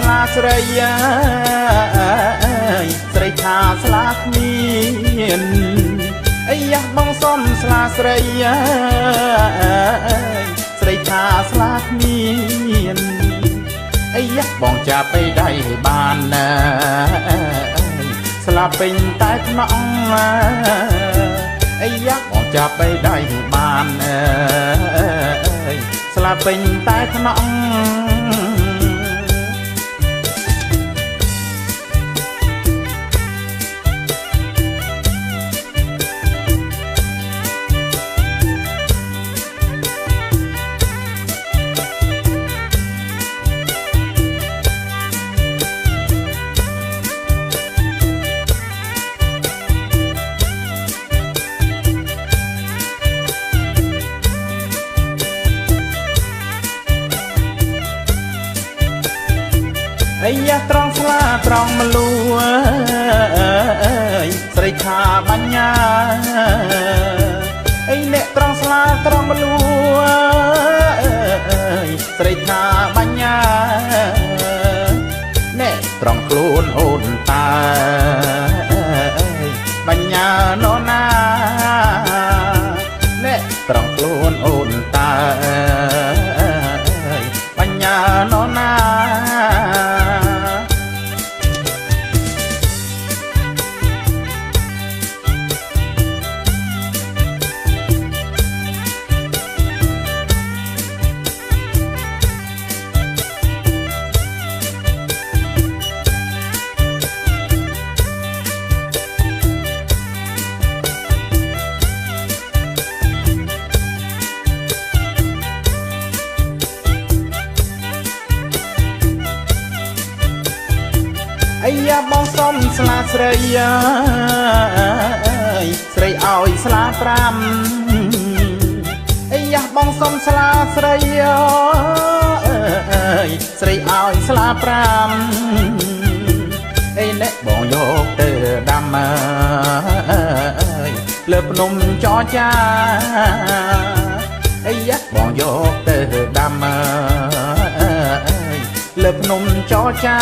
ស្លាស្រីស្រីថាស្លាគ្មានអីយ៉ាបងសុំស្លាស្រីស្រីថាស្លាគ្មានអីយ៉ាបងចាប់ไปได้បានណាស្លាពេញតែថ្នាក់អីយ៉ាបងចាប់ไปได้បានស្លាពេញតែថ្នាក់អីយ៉ាត្រង់ស្លាត្រង់មលូស្រីថាបញ្ញាអីអ្នកត្រង់ស្លាត្រង់មលូស្រីថាបញ្ញាអ្នកត្រង់ខ្លួនអូនតាបញ្ញាណូណាអ្នកត្រង់ខ្លួនអូនតាបញ្ញាណូណាអីយ៉ាបងសុំស្លាស្រីស្រីឲ្យស្លា5អីយ៉ាបងសុំស្លាស្រីស្រីឲ្យស្លា5អីអ្នកបងយកទៅដាំលើភ្នំចរចាអីយ៉ាបងយកទៅដាំលើភ្នំចរចា